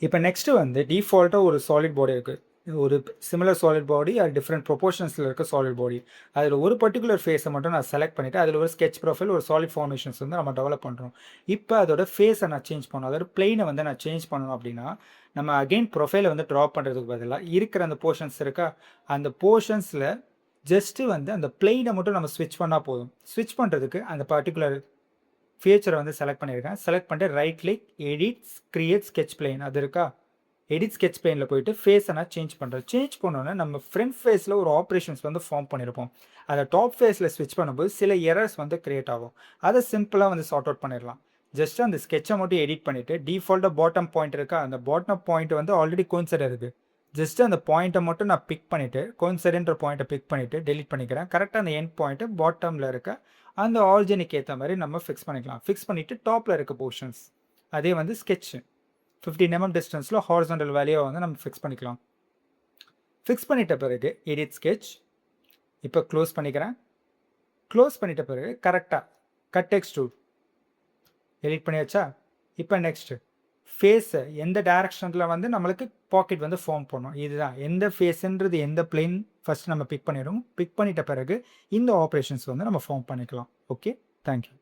இப்போ நெக்ஸ்ட்டு வந்து டிஃபால்ட்டாக ஒரு சாலிட் பாடி இருக்குது. ஒரு சிமிலர் சாலிட் பாடி அது டிஃப்ரெண்ட் ப்ரொபோர்ஷன்ஸில் இருக்க சாலிட் பாடி. அதில் ஒரு பர்டிகுலர் ஃபேஸை மட்டும் நான் செலக்ட் பண்ணிவிட்டு அதில் ஒரு ஸ்கெட்ச் ப்ரொஃபைல் ஒரு சாலிட் ஃபார்மேஷன்ஸ் வந்து நம்ம டெவலப் பண்ணுறோம். இப்போ அதோட ஃபேஸை நான் சேஞ்ச் பண்ணணும், அதோட பிளெயினை வந்து நான் சேஞ்ச் பண்ணணும் அப்படின்னா நம்ம அகெயின் ப்ரொஃபைலை வந்து ட்ரா பண்ணுறதுக்கு பதிலாக இருக்கிற அந்த போர்ஷன்ஸ் இருக்கா, அந்த போர்ஷன்ஸில் ஜஸ்ட்டு வந்து அந்த பிளெயினை மட்டும் நம்ம ஸ்விட்ச் பண்ணால் போதும். ஸ்விட்ச் பண்ணுறதுக்கு அந்த பர்டிகுலர் ஃபீச்சரை வந்து செலக்ட் பண்ணியிருக்கேன். செலக்ட் பண்ணிட்டு right click, edit, create sketch plane அது இருக்கா, எடிட் ஸ்கெட்ச் பிளேனில் போயிட்டு ஃபேஸை நான் சேஞ்ச் பண்ணுறேன். சேஞ்ச் பண்ணோன்னே நம்ம ஃப்ரண்ட் ஃபேஸில் ஒரு ஆப்ரேஷன்ஸ் வந்து ஃபார்ம் பண்ணியிருப்போம். அதை டாப் ஃபேஸில் ஸ்விட்ச் பண்ணும்போது சில எரர்ஸ் வந்து கிரியேட் ஆகும். அதை சிம்பிளாக வந்து சார்ட் அவுட் பண்ணிடலாம். ஜஸ்ட் அந்த ஸ்கெட்சை மட்டும் எடிட் பண்ணிவிட்டு டிஃபால்ட்டாக பாட்டம் பாயிண்ட் இருக்கா, அந்த பாட்டம் பாயிண்ட் வந்து ஆல்ரெடி கோயின்சைட் இருக்குது. ஜஸ்ட் அந்த பாயிண்ட்டை மட்டும் நான் பிக் பண்ணிவிட்டு கோயின்சைடுன்ற பாயிண்ட்டை பிக் பண்ணிவிட்டு டெலிட் பண்ணிக்கிறேன். கரெக்டாக அந்த எண்ட் பாயிண்ட்டு பாட்டமில் இருக்க அந்த ஆரிஜினுக்கு ஏற்ற மாதிரி நம்ம ஃபிக்ஸ் பண்ணிக்கலாம். ஃபிக்ஸ் பண்ணிவிட்டு டாப்பில் இருக்க போர்ஷன்ஸ் அதே வந்து ஸ்கெட்சு 15 mm டிஸ்டன்ஸில் ஹாரிசான்டல் வேல்யூவை வந்து நம்ம ஃபிக்ஸ் பண்ணிக்கலாம். ஃபிக்ஸ் பண்ணிட்ட பிறகு எடிட் ஸ்கெட்ச், இப்போ க்ளோஸ் பண்ணிக்கிறேன். க்ளோஸ் பண்ணிட்ட பிறகு கரெக்டாக கட் எக்ஸ்ட்ரூட் எடிட் பண்ணியாச்சா. இப்போ நெக்ஸ்ட்டு ஃபேஸை எந்த டைரக்ஷனில் வந்து நம்மளுக்கு பாக்கெட் வந்து ஃபார்ம் பண்ணணும், இதுதான் எந்த ஃபேஸுன்றது எந்த பிளேன் ஃபஸ்ட் நம்ம பிக் பண்ணிடுவோம். பிக் பண்ணிட்ட பிறகு இந்த ஆப்ரேஷன்ஸ் வந்து நம்ம ஃபார்ம் பண்ணிக்கலாம். Okay, thank you.